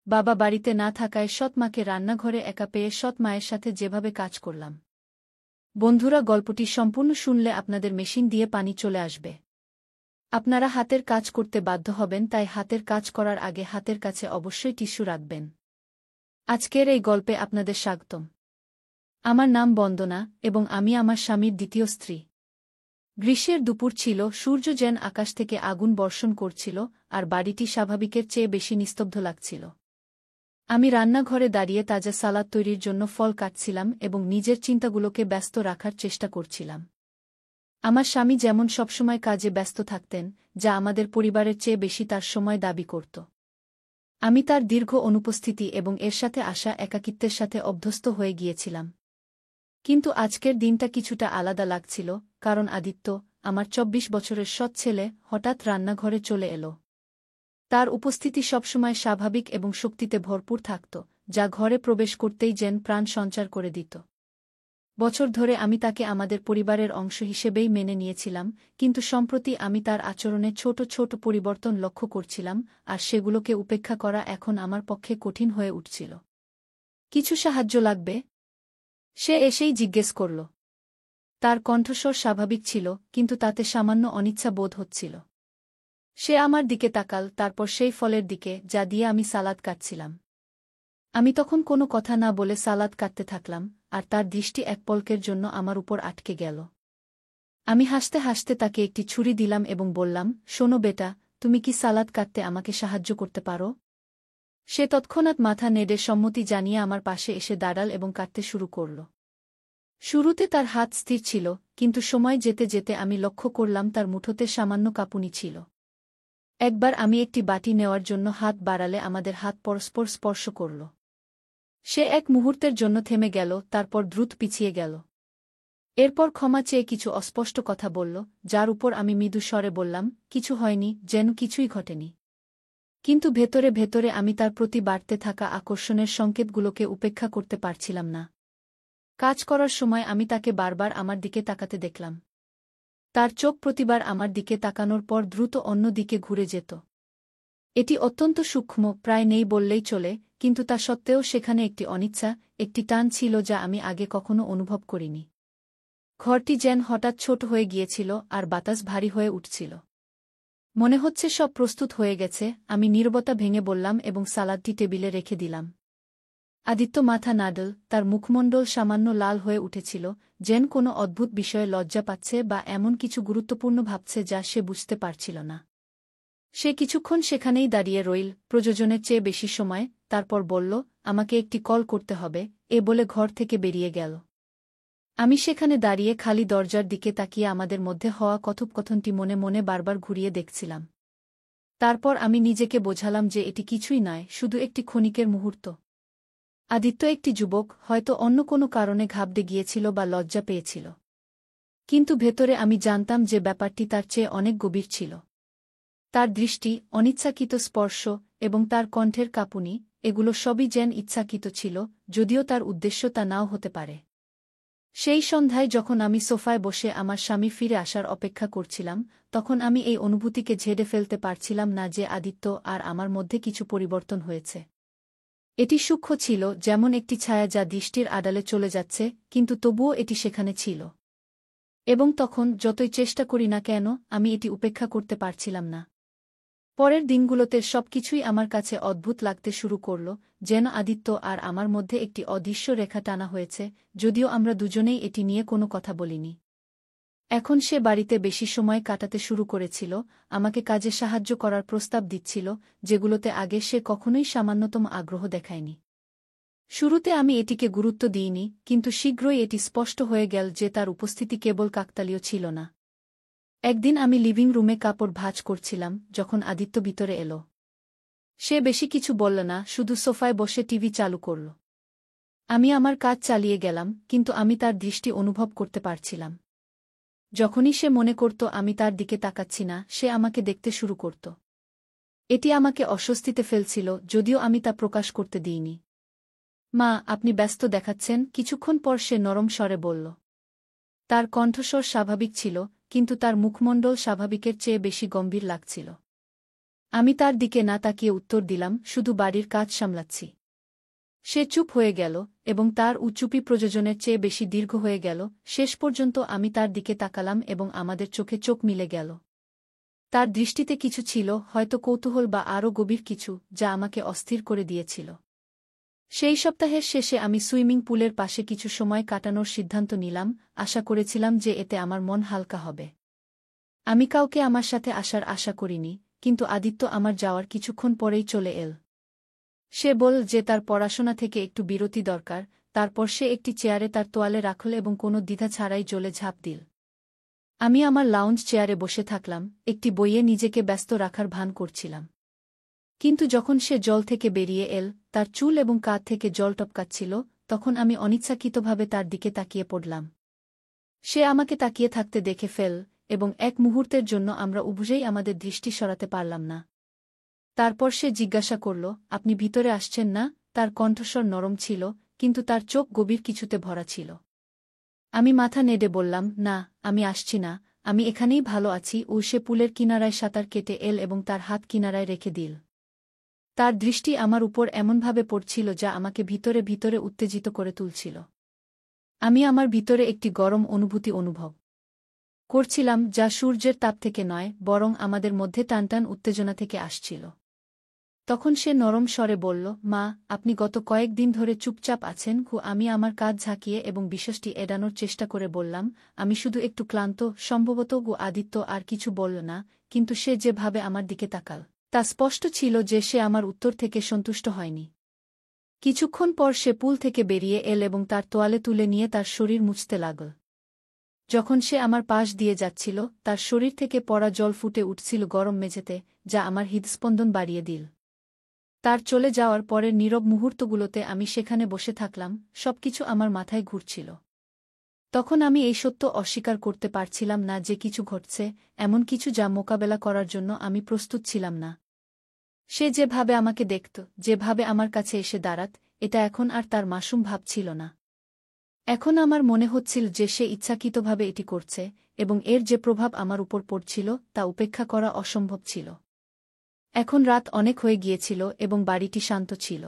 বাবা বাড়িতে না থাকায় সৎ মাকে রান্নাঘরে একা পেয়ে সৎ মায়ের সাথে যেভাবে কাজ করলাম। বন্ধুরা, গল্পটি সম্পূর্ণ শুনলে আপনাদের মেশিন দিয়ে পানি চলে আসবে। আপনারা হাতের কাজ করতে বাধ্য হবেন, তাই হাতের কাজ করার আগে হাতের কাছে অবশ্যই টিস্যু রাখবেন। আজকের এই গল্পে আপনাদের স্বাগতম। আমার নাম বন্দনা এবং আমি আমার স্বামীর দ্বিতীয় স্ত্রী। গ্রীষ্মের দুপুর ছিল, সূর্য যেন আকাশ থেকে আগুন বর্ষণ করছিল আর বাড়িটি স্বাভাবিকের চেয়ে বেশি নিস্তব্ধ লাগছিল। আমি রান্নাঘরে দাঁড়িয়ে তাজা সালাদ তৈরির জন্য ফল কাটছিলাম এবং নিজের চিন্তাগুলোকে ব্যস্ত রাখার চেষ্টা করছিলাম। আমার স্বামী যেমন সবসময় কাজে ব্যস্ত থাকতেন, যা আমাদের পরিবারের চেয়ে বেশি তার সময় দাবি করত। আমি তার দীর্ঘ অনুপস্থিতি এবং এর সাথে আসা একাকিত্বের সাথে অভ্যস্ত হয়ে গিয়েছিলাম। কিন্তু আজকের দিনটা কিছুটা আলাদা লাগছিল, কারণ আদিত্য, আমার ২৪ বছরের সৎ ছেলে, হঠাৎ রান্নাঘরে চলে এল। তার উপস্থিতি সবসময় স্বাভাবিক এবং শক্তিতে ভরপুর থাকত, যা ঘরে প্রবেশ করতেই যেন প্রাণ সঞ্চার করে দিত। বছর ধরে আমি তাকে আমাদের পরিবারের অংশ হিসেবেই মেনে নিয়েছিলাম, কিন্তু সম্প্রতি আমি তার আচরণে ছোট ছোট পরিবর্তন লক্ষ্য করছিলাম, আর সেগুলোকে উপেক্ষা করা এখন আমার পক্ষে কঠিন হয়ে উঠছিল। কিছু সাহায্য লাগবে? সে এসেই জিজ্ঞেস করল। তার কণ্ঠস্বর স্বাভাবিক ছিল, কিন্তু তাতে সামান্য অনিচ্ছা বোধ হচ্ছিল। সে আমার দিকে তাকাল, তারপর সেই ফলের দিকে যা দিয়ে আমি সালাদ কাটছিলাম। আমি তখন কোনো কথা না বলে সালাদ কাটতে থাকলাম, আর তার দৃষ্টি এক পলকের জন্য আমার উপর আটকে গেল। আমি হাসতে হাসতে তাকে একটি ছুরি দিলাম এবং বললাম, শোনো বেটা, তুমি কি সালাদ কাটতে আমাকে সাহায্য করতে পারো? সে তৎক্ষণাৎ মাথা নেড়ে সম্মতি জানিয়ে আমার পাশে এসে দাঁড়াল এবং কাটতে শুরু করল। শুরুতে তার হাত স্থির ছিল, কিন্তু সময় যেতে যেতে আমি লক্ষ্য করলাম তার মুঠোতে সামান্য কাঁপুনি ছিল। একবার আমি একটি বাটি নেওয়ার জন্য হাত বাড়ালে আমাদের হাত পরস্পর স্পর্শ করল। সে এক মুহূর্তের জন্য থেমে গেল, তারপর দ্রুত পিছিয়ে গেল। এরপর ক্ষমা চেয়ে কিছু অস্পষ্ট কথা বলল, যার উপর আমি মৃদু স্বরে বললাম, কিছু হয়নি, যেন কিছুই ঘটেনি। কিন্তু ভেতরে ভেতরে আমি তার প্রতি বাড়তে থাকা আকর্ষণের সংকেতগুলোকে উপেক্ষা করতে পারছিলাম না। কাজ করার সময় আমি তাকে বারবার আমার দিকে তাকাতে দেখলাম। তার চোখ প্রতিবার আমার দিকে তাকানোর পর দ্রুত অন্য দিকে ঘুরে যেত। এটি অত্যন্ত সূক্ষ্ম, প্রায় নেই বললেই চলে, কিন্তু তা সত্ত্বেও সেখানে একটি অনিচ্ছা, একটি টান ছিল যা আমি আগে কখনো অনুভব করিনি। ঘরটি যেন হঠাৎ ছোট হয়ে গিয়েছিল আর বাতাস ভারী হয়ে উঠছিল। মনে হচ্ছে সব প্রস্তুত হয়ে গেছে। আমি নীরবতা ভেঙে বললাম এবং সালাদটি টেবিলে রেখে দিলাম। আদিত্য মাথা নাড়ল, তার মুখমণ্ডল সামান্য লাল হয়ে উঠেছিল, যেন কোনো অদ্ভুত বিষয়ে লজ্জা পাচ্ছে বা এমন কিছু গুরুত্বপূর্ণ ভাবছে যা সে বুঝতে পারছিল না। সে কিছুক্ষণ সেখানেই দাঁড়িয়ে রইল, প্রয়োজনের চেয়ে বেশি সময়, তারপর বলল, আমাকে একটি কল করতে হবে, এ বলে ঘর থেকে বেরিয়ে গেল। আমি সেখানে দাঁড়িয়ে খালি দরজার দিকে তাকিয়ে আমাদের মধ্যে হওয়া কথোপকথনটি মনে মনে বারবার ঘুরিয়ে দেখছিলাম। তারপর আমি নিজেকে বোঝালাম যে এটি কিছুই নয়, শুধু একটি ক্ষণিকের মুহূর্ত। আদিত্য একটি যুবক, হয়তো অন্য কোনো কারণে ঘাবড়ে গিয়েছিল বা লজ্জা পেয়েছিল। কিন্তু ভেতরে আমি জানতাম যে ব্যাপারটি তার চেয়ে অনেক গভীর ছিল। তার দৃষ্টি, অনিচ্ছাকৃত স্পর্শ এবং তার কণ্ঠের কাঁপুনি, এগুলো সবই যেন ইচ্ছাকৃত ছিল, যদিও তার উদ্দেশ্য তা নাও হতে পারে। সেই সন্ধ্যায় যখন আমি সোফায় বসে আমার স্বামী ফিরে আসার অপেক্ষা করছিলাম, তখন আমি এই অনুভূতিকে ঝেড়ে ফেলতে পারছিলাম না যে আদিত্য আর আমার মধ্যে কিছু পরিবর্তন হয়েছে। এটি সূক্ষ্ম ছিল, যেমন একটি ছায়া যা দৃষ্টির আড়ালে চলে যাচ্ছে, কিন্তু তবুও এটি সেখানে ছিল। এবং তখন, যতই চেষ্টা করি না কেন, আমি এটি উপেক্ষা করতে পারছিলাম না। পরের দিনগুলোতে সবকিছুই আমার কাছে অদ্ভুত লাগতে শুরু করল, যেন আদিত্য আর আমার মধ্যে একটি অদৃশ্য রেখা টানা হয়েছে, যদিও আমরা দুজনেই এটি নিয়ে কোনো কথা বলিনি। এখন সে বাড়িতে বেশি সময় কাটাতে শুরু করেছিল, আমাকে কাজে সাহায্য করার প্রস্তাব দিচ্ছিল, যেগুলোতে আগে সে কখনোই সামান্যতম আগ্রহ দেখায়নি। শুরুতে আমি এটিকে গুরুত্ব দিইনি, কিন্তু শীঘ্রই এটি স্পষ্ট হয়ে গেল যে তার উপস্থিতি কেবল কাকতালীয় ছিল না। একদিন আমি লিভিং রুমে কাপড় ভাঁজ করছিলাম, যখন আদিত্য ভিতরে এলো। সে বেশি কিছু বলল না, শুধু সোফায় বসে টিভি চালু করল। আমি আমার কাজ চালিয়ে গেলাম, কিন্তু আমি তার দৃষ্টি অনুভব করতে পারছিলাম। যখনই সে মনে করত আমি তার দিকে তাকাচ্ছি না, সে আমাকে দেখতে শুরু করত। এটি আমাকে অস্বস্তিতে ফেলছিল, যদিও আমি তা প্রকাশ করতে দিইনি। মা, আপনি ব্যস্ত দেখাচ্ছেন, কিছুক্ষণ পর সে নরম স্বরে বলল। তার কণ্ঠস্বর স্বাভাবিক ছিল, কিন্তু তার মুখমণ্ডল স্বাভাবিকের চেয়ে বেশি গম্ভীর লাগছিল। আমি তার দিকে না তাকিয়ে উত্তর দিলাম, শুধু বাড়ির কাজ সামলাচ্ছি। সে চুপ হয়ে গেল, এবং তার চুপি প্রয়োজনের চেয়ে বেশি দীর্ঘ হয়ে গেল। শেষ পর্যন্ত আমি তার দিকে তাকালাম এবং আমাদের চোখে চোখ মিলে গেল। তার দৃষ্টিতে কিছু ছিল, হয়তো কৌতূহল বা আরও গভীর কিছু, যা আমাকে অস্থির করে দিয়েছিল। সেই সপ্তাহের শেষে আমি সুইমিং পুলের পাশে কিছু সময় কাটানোর সিদ্ধান্ত নিলাম, আশা করেছিলাম যে এতে আমার মন হালকা হবে। আমি কাউকে আমার সাথে আসার আশা করিনি, কিন্তু আদিত্য আমার যাওয়ার কিছুক্ষণ পরেই চলে এল। সে বলল যে তার পড়াশোনা থেকে একটু বিরতি দরকার, তারপর সে একটি চেয়ারে তার তোয়ালে রাখল এবং কোনো দ্বিধা ছাড়াই জলে ঝাঁপ দিল। আমি আমার লাউঞ্জ চেয়ারে বসে থাকলাম, একটি বইয়ে নিজেকে ব্যস্ত রাখার ভান করছিলাম। কিন্তু যখন সে জল থেকে বেরিয়ে এল, তার চুল এবং কাঁধ থেকে জল টপকাচ্ছিল, তখন আমি অনিচ্ছাকৃতভাবে তার দিকে তাকিয়ে পড়লাম। সে আমাকে তাকিয়ে থাকতে দেখে ফেল, এবং এক মুহূর্তের জন্য আমরা উভয়েই আমাদের দৃষ্টি সরাতে পারলাম না। তারপর সে জিজ্ঞাসা করল, আপনি ভিতরে আসছেন না? তার কণ্ঠস্বর নরম ছিল, কিন্তু তার চোখ গভীর কিছুতে ভরা ছিল। আমি মাথা নেড়ে বললাম, না, আমি আসছি না, আমি এখানেই ভালো আছি। সে পুলের কিনারায় সাঁতার কেটে এল এবং তার হাত কিনারায় রেখে দিল। তার দৃষ্টি আমার উপর এমনভাবে পড়ছিল যা আমাকে ভিতরে ভিতরে উত্তেজিত করে তুলছিল। আমি আমার ভিতরে একটি গরম অনুভূতি অনুভব করছিলাম, যা সূর্যের তাপ থেকে নয়, বরং আমাদের মধ্যে টানটান উত্তেজনা থেকে আসছিল। তখন সে নরম স্বরে বলল, মা, আপনি গত কয়েকদিন ধরে চুপচাপ আছেন। আমি আমার কাজ ঝাঁকিয়ে এবং বিষয়টি এড়ানোর চেষ্টা করে বললাম, আমি শুধু একটু ক্লান্ত, সম্ভবত। আদিত্য আর কিছু বলল না, কিন্তু সে যেভাবে আমার দিকে তাকাল, তা স্পষ্ট ছিল যে সে আমার উত্তর থেকে সন্তুষ্ট হয়নি। কিছুক্ষণ পর সে পুল থেকে বেরিয়ে এল এবং তার তোয়ালে তুলে নিয়ে তার শরীর মুছতে লাগল। যখন সে আমার পাশ দিয়ে যাচ্ছিল, তার শরীর থেকে পড়া জল ফুটে উঠছিল গরম মেঝেতে, যা আমার হৃদস্পন্দন বাড়িয়ে দিল। তার চলে যাওয়ার পরের নীরব মুহূর্তগুলোতে আমি সেখানে বসে থাকলাম, সবকিছু আমার মাথায় ঘুরছিল। তখন আমি এই সত্য অস্বীকার করতে পারছিলাম না যে কিছু ঘটছে, এমন কিছু যা মোকাবেলা করার জন্য আমি প্রস্তুত ছিলাম না। সে যেভাবে আমাকে দেখত, যেভাবে আমার কাছে এসে দাঁড়াত, এটা এখন আর তার মাসুম ভাব ছিল না। এখন আমার মনে হচ্ছিল যে সে ইচ্ছাকৃতভাবে এটি করছে, এবং এর যে প্রভাব আমার উপর পড়ছিল তা উপেক্ষা করা অসম্ভব ছিল। এখন রাত অনেক হয়ে গিয়েছিল এবং বাড়িটি শান্ত ছিল।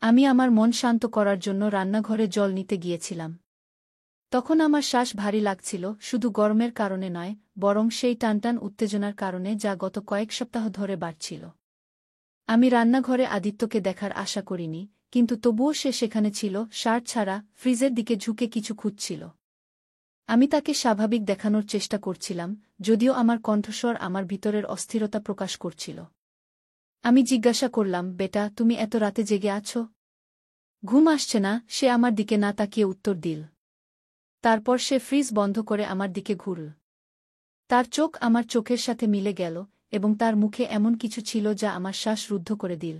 আমি আমার মন শান্ত করার জন্য রান্নাঘরে জল নিতে গিয়েছিলাম। তখন আমার শ্বাস ভারী লাগছিল, শুধু গরমের কারণে নয়, বরং সেই টানটান উত্তেজনার কারণে যা গত কয়েক সপ্তাহ ধরে বাড়ছিল। আমি রান্নাঘরে আদিত্যকে দেখার আশা করিনি, কিন্তু তবুও সে সেখানে ছিল, শার্ট ছাড়া, ফ্রিজের দিকে ঝুঁকে কিছু খুঁজছিল। আমি তাকে স্বাভাবিক দেখানোর চেষ্টা করছিলাম, যদিও আমার কণ্ঠস্বর আমার ভিতরের অস্থিরতা প্রকাশ করছিল। আমি জিজ্ঞাসা করলাম, বেটা, তুমি এত রাতে জেগে আছো? ঘুম আসছে না? সে আমার দিকে না তাকিয়ে উত্তর দিল। তারপর সে ফ্রিজ বন্ধ করে আমার দিকে ঘুরল। তার চোখ আমার চোখের সাথে মিলে গেল, এবং তার মুখে এমন কিছু ছিল যা আমার শ্বাস রুদ্ধ করে দিল।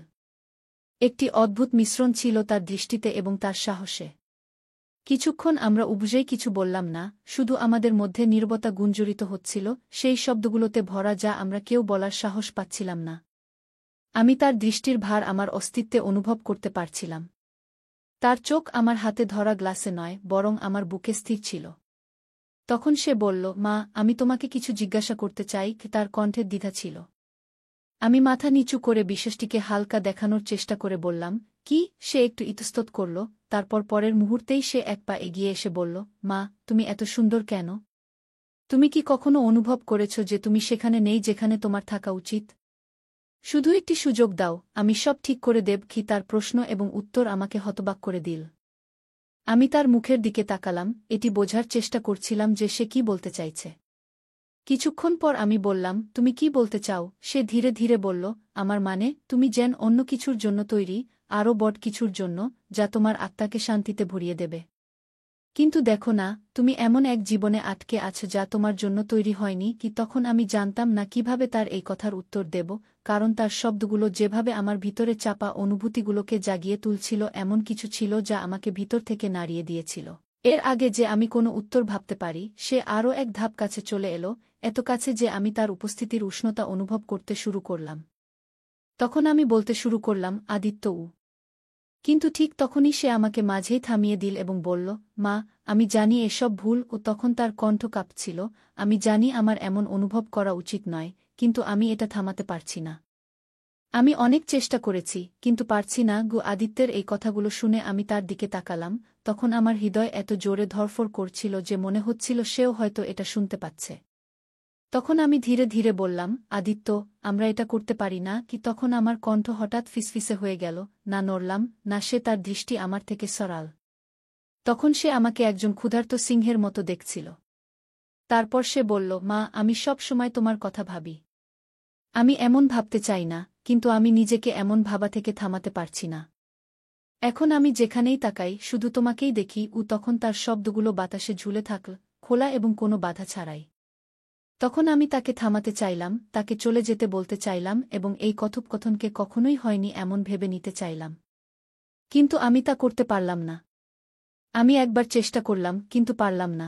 একটি অদ্ভুত মিশ্রণ ছিল তার দৃষ্টিতে এবং তার সাহসে। কিছুক্ষণ আমরা উভয়েই কিছু বললাম না, শুধু আমাদের মধ্যে নীরবতা গুঞ্জরিত হচ্ছিল, সেই শব্দগুলোতে ভরা যা আমরা কেউ বলার সাহস পাচ্ছিলাম না। আমি তার দৃষ্টির ভার আমার অস্তিত্বে অনুভব করতে পারছিলাম। তার চোখ আমার হাতে ধরা গ্লাসে নয়, বরং আমার বুকে স্থির ছিল। তখন সে বলল, মা, আমি তোমাকে কিছু জিজ্ঞাসা করতে চাই। তার কণ্ঠের দ্বিধা ছিল। আমি মাথা নিচু করে বিষয়টিকে হালকা দেখানোর চেষ্টা করে বললাম, কি? সে একটু ইতস্তত করল, তারপর পরের মুহূর্তেই সে এক পা এগিয়ে এসে বলল, মা, তুমি এত সুন্দর কেন? তুমি কি কখনো অনুভব করেছ যে তুমি সেখানে নেই যেখানে তোমার থাকা উচিত? শুধু একটি সুযোগ দাও, আমি সব ঠিক করে দেব। তার প্রশ্ন এবং উত্তর আমাকে হতবাক করে দিল। আমি তার মুখের দিকে তাকালাম, এটি বোঝার চেষ্টা করছিলাম যে সে কি বলতে চাইছে। কিছুক্ষণ পর আমি বললাম, তুমি কি বলতে চাও? সে ধীরে ধীরে বলল, আমার মানে, তুমি যেন অন্য কিছুর জন্য তৈরি, আরও বড় কিছুর জন্য, যা তোমার আত্মাকে শান্তিতে ভরিয়ে দেবে। কিন্তু দেখো না, তুমি এমন এক জীবনে আটকে আছো যা তোমার জন্য তৈরি হয়নি। তখন আমি জানতাম না কিভাবে তার এই কথার উত্তর দেব, কারণ তার শব্দগুলো যেভাবে আমার ভিতরে চাপা অনুভূতিগুলোকে জাগিয়ে তুলছিল, এমন কিছু ছিল যা আমাকে ভিতর থেকে নাড়িয়ে দিয়েছিল। এর আগে যে আমি কোনো উত্তর ভাবতে পারি, সে আরও এক ধাপ কাছে চলে এলো, এত কাছে যে আমি তার উপস্থিতির উষ্ণতা অনুভব করতে শুরু করলাম। তখন আমি বলতে শুরু করলাম, আদিত্য। কিন্তু ঠিক তখনই সে আমাকে মাঝেই থামিয়ে দিল এবং বলল, মা, আমি জানি এসব ভুল। তখন তার কণ্ঠ কাঁপছিল। আমি জানি আমার এমন অনুভব করা উচিত নয়, কিন্তু আমি এটা থামাতে পারছি না। আমি অনেক চেষ্টা করেছি, কিন্তু পারছি না। আদিত্যের এই কথাগুলো শুনে আমি তার দিকে তাকালাম, তখন আমার হৃদয় এত জোরে ধড়ফড় করছিল যে মনে হচ্ছিল সেও হয়তো এটা শুনতে পাচ্ছে। তখন আমি ধীরে ধীরে বললাম, আদিত্য, আমরা এটা করতে পারি না কি? তখন আমার কণ্ঠ হঠাৎ ফিসফিসে হয়ে গেল, না নড়লাম, না সে তার দৃষ্টি আমার থেকে সরাল। তখন সে আমাকে একজন ক্ষুধার্ত সিংহের মতো দেখছিল। তারপর সে বলল, মা, আমি সব সময় তোমার কথা ভাবি। আমি এমন ভাবতে চাই না, কিন্তু আমি নিজেকে এমন ভাবা থেকে থামাতে পারছি না। এখন আমি যেখানেই তাকাই শুধু তোমাকেই দেখি। তখন তার শব্দগুলো বাতাসে ঝুলে থাকল, খোলা এবং কোনো বাধা ছাড়াই। তখন আমি তাকে থামাতে চাইলাম, তাকে চলে যেতে বলতে চাইলাম এবং এই কথোপকথনকে কখনোই হয়নি এমন ভেবে নিতে চাইলাম। কিন্তু আমি তা করতে পারলাম না। আমি একবার চেষ্টা করলাম, কিন্তু পারলাম না।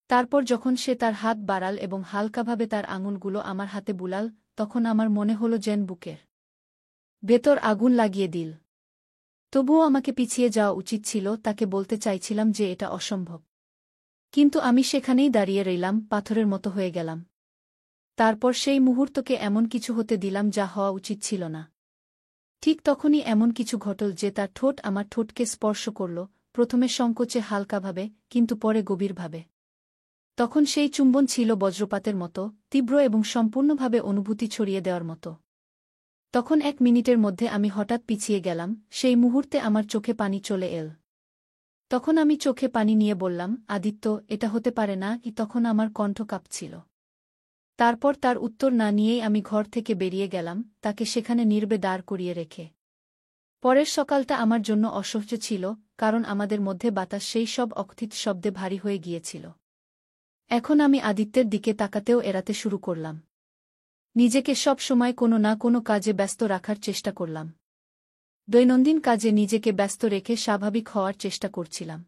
তারপর যখন সে তার হাত বাড়াল এবং হালকাভাবে তার আঙুলগুলো আমার হাতে বুলাল, তখন আমার মনে হল যেন বুকের ভেতর আগুন লাগিয়ে দিল। তবুও আমাকে পিছিয়ে যাওয়া উচিত ছিল, তাকে বলতে চাইছিলাম যে এটা অসম্ভব। কিন্তু আমি সেখানেই দাঁড়িয়ে রইলাম, পাথরের মতো হয়ে গেলাম। তারপর সেই মুহূর্তকে এমন কিছু হতে দিলাম যা হওয়া উচিত ছিল না। ঠিক তখনই এমন কিছু ঘটল যে তার ঠোঁট আমার ঠোঁটকে স্পর্শ করল, প্রথমে সংকোচে হালকাভাবে, কিন্তু পরে গভীরভাবে। তখন সেই চুম্বন ছিল বজ্রপাতের মতো, তীব্র এবং সম্পূর্ণভাবে অনুভূতি ছড়িয়ে দেওয়ার মতো। তখন 1 মিনিটের মধ্যে আমি হঠাৎ পিছিয়ে গেলাম, সেই মুহূর্তে আমার চোখে পানি চলে এল। তখন আমি চোখে পানি নিয়ে বললাম, আদিত্য, এটা হতে পারে না কি? তখন আমার কণ্ঠ কাঁপছিল। তারপর তার উত্তর না নিয়েই আমি ঘর থেকে বেরিয়ে গেলাম, তাকে সেখানে নীরবে দাঁড় করিয়ে রেখে। পরের সকালটা আমার জন্য অসহ্য ছিল, কারণ আমাদের মধ্যে বাতাস সেই সব অকথিত শব্দে ভারী হয়ে গিয়েছিল। এখন আমি আদিত্যের দিকে তাকাতেও এড়াতে শুরু করলাম। নিজেকে সব সময় কোনো না কোনো কাজে ব্যস্ত রাখার চেষ্টা করলাম। দৈনন্দিন কাজে নিজেকে ব্যস্ত রেখে স্বাভাবিক হওয়ার চেষ্টা করছিলাম।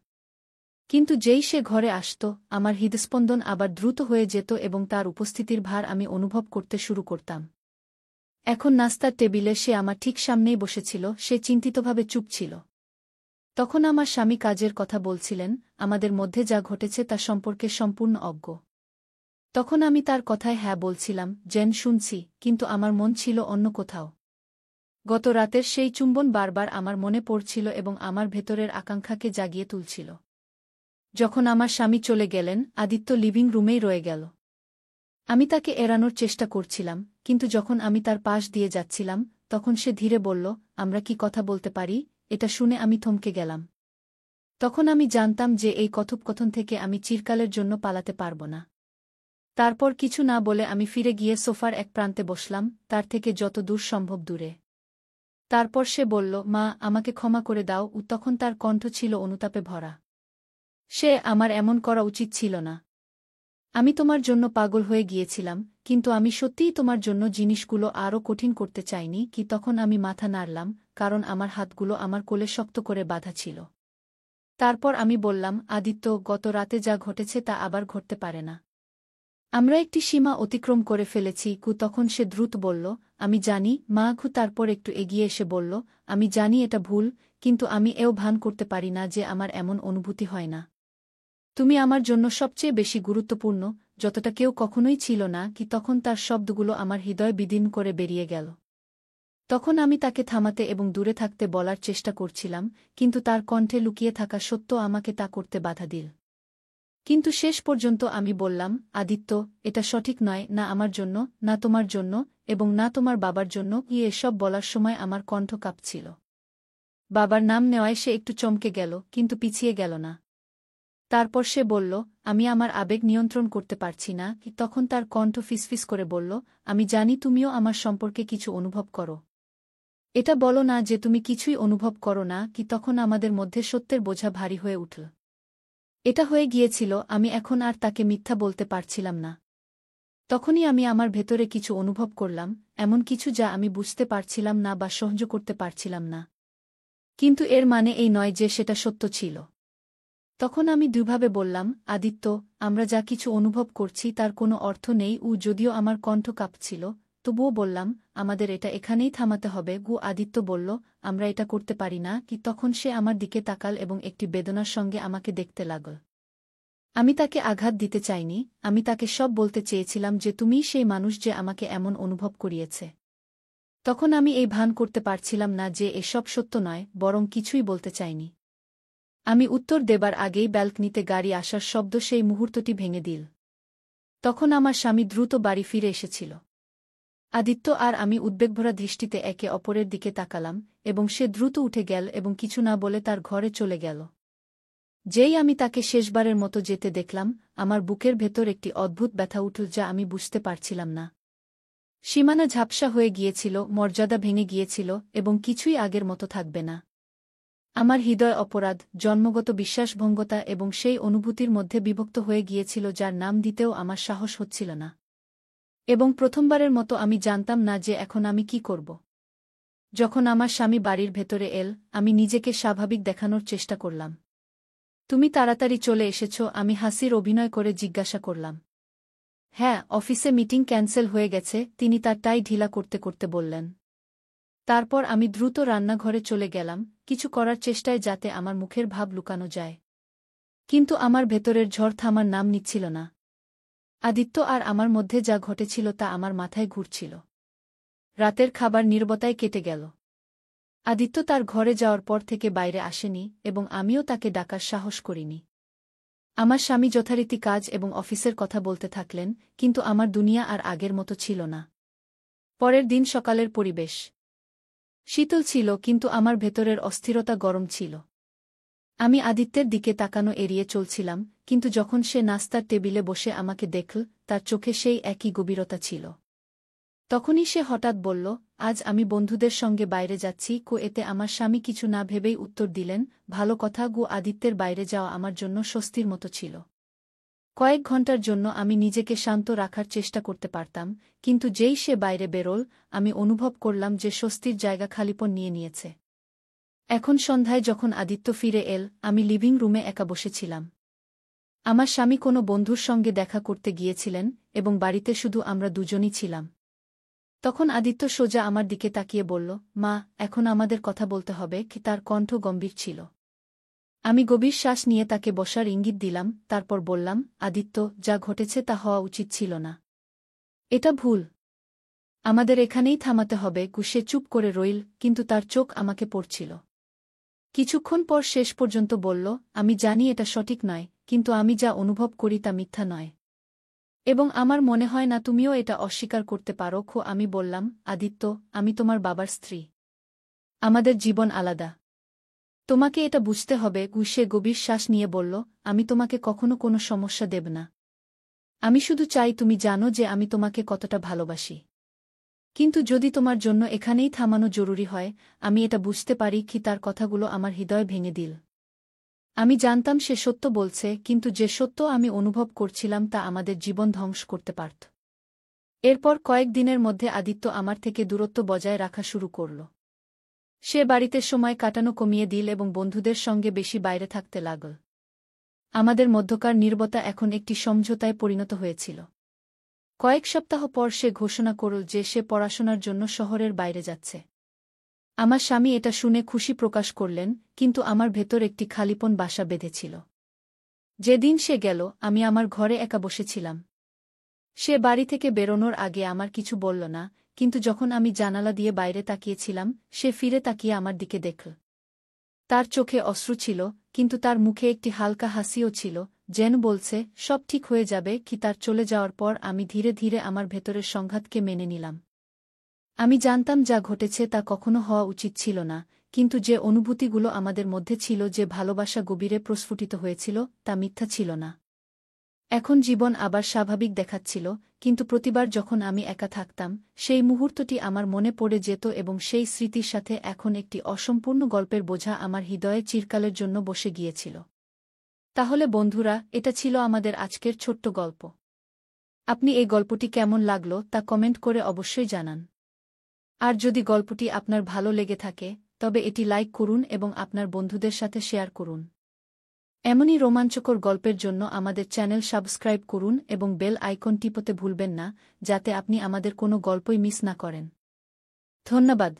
কিন্তু যেই সে ঘরে আসত, আমার হৃদস্পন্দন আবার দ্রুত হয়ে যেত এবং তার উপস্থিতির ভার আমি অনুভব করতে শুরু করতাম। এখন নাস্তার টেবিলে সে আমার ঠিক সামনেই বসেছিল, সে চিন্তিতভাবে চুপ ছিল। তখন আমার স্বামী কাজের কথা বলছিলেন, আমাদের মধ্যে যা ঘটেছে তা সম্পর্কে সম্পূর্ণ অজ্ঞ। তখন আমি তার কথায় হ্যাঁ বলছিলাম, যেন শুনছি, কিন্তু আমার মন ছিল অন্য কোথাও। গত রাতের সেই চুম্বন বারবার আমার মনে পড়ছিল এবং আমার ভেতরের আকাঙ্ক্ষাকে জাগিয়ে তুলছিল। যখন আমার স্বামী চলে গেলেন, আদিত্য লিভিং রুমেই রয়ে গেল। আমি তাকে এড়ানোর চেষ্টা করছিলাম, কিন্তু যখন আমি তার পাশ দিয়ে যাচ্ছিলাম, তখন সে ধীরে বলল, আমরা কি কথা বলতে পারি? এটা শুনে আমি থমকে গেলাম। তখন আমি জানতাম যে এই কথোপকথন থেকে আমি চিরকালের জন্য পালাতে পারব না। তারপর কিছু না বলে আমি ফিরে গিয়ে সোফার এক প্রান্তে বসলাম, তার থেকে যত দূর সম্ভব দূরে। তারপর সে বলল, মা, আমাকে ক্ষমা করে দাও। তখন তার কণ্ঠ ছিল অনুতাপে ভরা। সে আমার এমন করা উচিত ছিল না। আমি তোমার জন্য পাগল হয়ে গিয়েছিলাম, কিন্তু আমি সত্যিই তোমার জন্য জিনিসগুলো আরও কঠিন করতে চাইনি কি? তখন আমি মাথা নাড়লাম, কারণ আমার হাতগুলো আমার কোলে শক্ত করে বাঁধা ছিল। তারপর আমি বললাম, আদিত্য, গত রাতে যা ঘটেছে তা আবার ঘটতে পারে না। আমরা একটি সীমা অতিক্রম করে ফেলেছি। তখন সে দ্রুত বলল, আমি জানি, মা। তারপর একটু এগিয়ে এসে বলল, আমি জানি এটা ভুল, কিন্তু আমি এও ভান করতে পারি না যে আমার এমন অনুভূতি হয় না। তুমি আমার জন্য সবচেয়ে বেশি গুরুত্বপূর্ণ, যতটা কেউ কখনোই ছিল না কি? তখন তার শব্দগুলো আমার হৃদয় বিদীর্ণ করে বেরিয়ে গেল। তখন আমি তাকে থামাতে এবং দূরে থাকতে বলার চেষ্টা করছিলাম, কিন্তু তার কণ্ঠে লুকিয়ে থাকা সত্য আমাকে তা করতে বাধা দিল। কিন্তু শেষ পর্যন্ত আমি বললাম, আদিত্য, এটা সঠিক নয়, না আমার জন্য, না তোমার জন্য, এবং না তোমার বাবার জন্য। এসব বলার সময় আমার কণ্ঠ কাঁপছিল। বাবার নাম নেওয়ায় সে একটু চমকে গেল, কিন্তু পিছিয়ে গেল না। তারপর সে বলল, আমি আমার আবেগ নিয়ন্ত্রণ করতে পারছি না। তখন তার কণ্ঠ ফিসফিস করে বলল, আমি জানি তুমিও আমার সম্পর্কে কিছু অনুভব করো। এটা বলো না যে তুমি কিছুই অনুভব করো না কি? তখন আমাদের মধ্যে সত্যের বোঝা ভারী হয়ে উঠল। এটা হয়ে গিয়েছিল, আমি এখন আর তাকে মিথ্যা বলতে পারছিলাম না। তখনই আমি আমার ভেতরে কিছু অনুভব করলাম, এমন কিছু যা আমি বুঝতে পারছিলাম না বা সহ্য করতে পারছিলাম না। কিন্তু এর মানে এই নয় যে সেটা সত্য ছিল। তখন আমি দুভাবে বললাম, আদিত্য, আমরা যা কিছু অনুভব করছি তার কোনো অর্থ নেই। যদিও আমার কণ্ঠ কাঁপছিল, তবুও বললাম, আমাদের এটা এখানেই থামাতে হবে। আদিত্য বলল, আমরা এটা করতে পারি না কি? তখন সে আমার দিকে তাকাল এবং একটি বেদনার সঙ্গে আমাকে দেখতে লাগল। আমি তাকে আঘাত দিতে চাইনি, আমি তাকে সব বলতে চেয়েছিলাম যে তুমিই সেই মানুষ যে আমাকে এমন অনুভব করিয়েছে। তখন আমি এই ভান করতে পারছিলাম না যে এসব সত্য নয়, বরং কিছুই বলতে চাইনি। আমি উত্তর দেবার আগেই ব্যালকনিতে গাড়ি আসার শব্দ সেই মুহূর্তটি ভেঙে দিল। তখন আমার স্বামী দ্রুত বাড়ি ফিরে এসেছিল। আদিত্য আর আমি উদ্বেগভরা দৃষ্টিতে একে অপরের দিকে তাকালাম, এবং সে দ্রুত উঠে গেল এবং কিছু না বলে তার ঘরে চলে গেল। যেই আমি তাকে শেষবারের মতো যেতে দেখলাম, আমার বুকের ভেতর একটি অদ্ভুত ব্যথা উঠল যা আমি বুঝতে পারছিলাম না। সীমানা ঝাপসা হয়ে গিয়েছিল, মর্যাদা ভেঙে গিয়েছিল, এবং কিছুই আগের মতো থাকবে না। আমার হৃদয় অপরাধ, জন্মগত বিশ্বাসভঙ্গতা এবং সেই অনুভূতির মধ্যে বিভক্ত হয়ে গিয়েছিল যার নাম দিতেও আমার সাহস হচ্ছিল না। এবং প্রথমবারের মতো আমি জানতাম না যে এখন আমি কি করব। যখন আমার স্বামী বাড়ির ভেতরে এল, আমি নিজেকে স্বাভাবিক দেখানোর চেষ্টা করলাম। তুমি তাড়াতাড়ি চলে এসেছ, আমি হাসির অভিনয় করে জিজ্ঞাসা করলাম। হ্যাঁ, অফিসে মিটিং ক্যান্সেল হয়ে গেছে, তিনি তার টাই ঢিলা করতে করতে বললেন। তারপর আমি দ্রুত রান্নাঘরে চলে গেলাম, কিছু করার চেষ্টায় যাতে আমার মুখের ভাব লুকানো যায়। কিন্তু আমার ভেতরের ঝড় থামার নাম নিচ্ছিল না। আদিত্য আর আমার মধ্যে যা ঘটেছিল তা আমার মাথায় ঘুরছিল। রাতের খাবার নীরবতায় কেটে গেল। আদিত্য তার ঘরে যাওয়ার পর থেকে বাইরে আসেনি, এবং আমিও তাকে ডাকার সাহস করিনি। আমার স্বামী যথারীতি কাজ এবং অফিসের কথা বলতে থাকলেন, কিন্তু আমার দুনিয়া আর আগের মতো ছিল না। পরের দিন সকালের পরিবেশ শীতল ছিল, কিন্তু আমার ভেতরের অস্থিরতা গরম ছিল। আমি আদিত্যের দিকে তাকানো এড়িয়ে চলছিলাম, কিন্তু যখন সে নাস্তার টেবিলে বসে আমাকে দেখল, তার চোখে সেই একই গভীরতা ছিল। তখনই সে হঠাৎ বলল, আজ আমি বন্ধুদের সঙ্গে বাইরে যাচ্ছি। এতে আমার স্বামী কিছু না ভেবেই উত্তর দিলেন, ভালো কথা। আদিত্যের বাইরে যাওয়া আমার জন্য স্বস্তির মতো ছিল। কয়েক ঘন্টার জন্য আমি নিজেকে শান্ত রাখার চেষ্টা করতে পারতাম, কিন্তু যেই সে বাইরে বেরোল, আমি অনুভব করলাম যে স্বস্তির জায়গা খালিপন নিয়ে নিয়েছে। এখন সন্ধ্যায় যখন আদিত্য ফিরে এল, আমি লিভিং রুমে একা বসেছিলাম। আমার স্বামী কোনো বন্ধুর সঙ্গে দেখা করতে গিয়েছিলেন, এবং বাড়িতে শুধু আমরা দুজনই ছিলাম। তখন আদিত্য সোজা আমার দিকে তাকিয়ে বলল, মা, এখন আমাদের কথা বলতে হবে। তার কণ্ঠ গম্ভীর ছিল। আমি গভীর শ্বাস নিয়ে তাকে বসার ইঙ্গিত দিলাম, তারপর বললাম, আদিত্য, যা ঘটেছে তা হওয়া উচিত ছিল না। এটা ভুল। আমাদের এখানেই থামাতে হবে। সে চুপ করে রইল, কিন্তু তার চোখ আমাকে পড়ছিল। কিছুক্ষণ পর শেষ পর্যন্ত বলল, আমি জানি এটা সঠিক নয়, কিন্তু আমি যা অনুভব করি তা মিথ্যা নয়। এবং আমার মনে হয় না তুমিও এটা অস্বীকার করতে পারো। আমি বললাম, আদিত্য, আমি তোমার বাবার স্ত্রী। আমাদের জীবন আলাদা। তোমাকে এটা বুঝতে হবে। সে গভীর শ্বাস নিয়ে বলল, আমি তোমাকে কখনো কোনো সমস্যা দেব না। আমি শুধু চাই তুমি জানো যে আমি তোমাকে কতটা ভালোবাসি। কিন্তু যদি তোমার জন্য এখানেই থামানো জরুরি হয়, আমি এটা বুঝতে পারি। তার কথাগুলো আমার হৃদয় ভেঙে দিল। আমি জানতাম সে সত্য বলছে, কিন্তু যে সত্য আমি অনুভব করছিলাম তা আমাদের জীবন ধ্বংস করতে পারত। এরপর কয়েক দিনের মধ্যে আদিত্য আমার থেকে দূরত্ব বজায় রাখা শুরু করল। সে বাড়িতে সময় কাটানো কমিয়ে দিল এবং বন্ধুদের সঙ্গে বেশি বাইরে থাকতে লাগল। আমাদের মধ্যকার নীরবতা এখন একটি সমঝোতায় পরিণত হয়েছিল। কয়েক সপ্তাহ পর সে ঘোষণা করল যে সে পড়াশোনার জন্য শহরের বাইরে যাচ্ছে। আমার স্বামী এটা শুনে খুশি প্রকাশ করলেন, কিন্তু আমার ভেতর একটি খালিপন বাসা বেঁধেছিল। যেদিন সে গেল, আমি আমার ঘরে একা বসেছিলাম। সে বাড়ি থেকে বেরোনোর আগে আমার কিছু বলল না, কিন্তু যখন আমি জানালা দিয়ে বাইরে তাকিয়েছিলাম, সে ফিরে তাকিয়ে আমার দিকে দেখল। তার চোখে অশ্রু ছিল, কিন্তু তার মুখে একটি হালকা হাসিও ছিল, যেন বলছে, সব ঠিক হয়ে যাবে। তার চলে যাওয়ার পর আমি ধীরে ধীরে আমার ভেতরের সংঘাতকে মেনে নিলাম। আমি জানতাম যা ঘটেছে তা কখনো হওয়া উচিত ছিল না, কিন্তু যে অনুভূতিগুলো আমাদের মধ্যে ছিল, যে ভালোবাসা গভীরে প্রস্ফুটিত হয়েছিল, তা মিথ্যা ছিল না। এখন জীবন আবার স্বাভাবিক দেখাচ্ছিল, কিন্তু প্রতিবার যখন আমি একা থাকতাম, সেই মুহূর্তটি আমার মনে পড়ে যেত এবং সেই স্মৃতির সাথে এখন একটি অসম্পূর্ণ গল্পের বোঝা আমার হৃদয়ে চিরকালের জন্য বসে গিয়েছিল। তাহলে বন্ধুরা, এটা ছিল আমাদের আজকের ছোট্ট গল্প। আপনি এই গল্পটি কেমন লাগলো তা কমেন্ট করে অবশ্যই জানান। আর যদি গল্পটি আপনার ভালো লেগে থাকে, তবে এটি লাইক করুন এবং আপনার বন্ধুদের সাথে শেয়ার করুন। এমনই রোমাঞ্চকর গল্পের জন্য আমাদের চ্যানেল সাবস্ক্রাইব করুন এবং বেল আইকন টিপতে ভুলবেন না, যাতে আপনি আমাদের কোনো গল্পই মিস না করেন। ধন্যবাদ।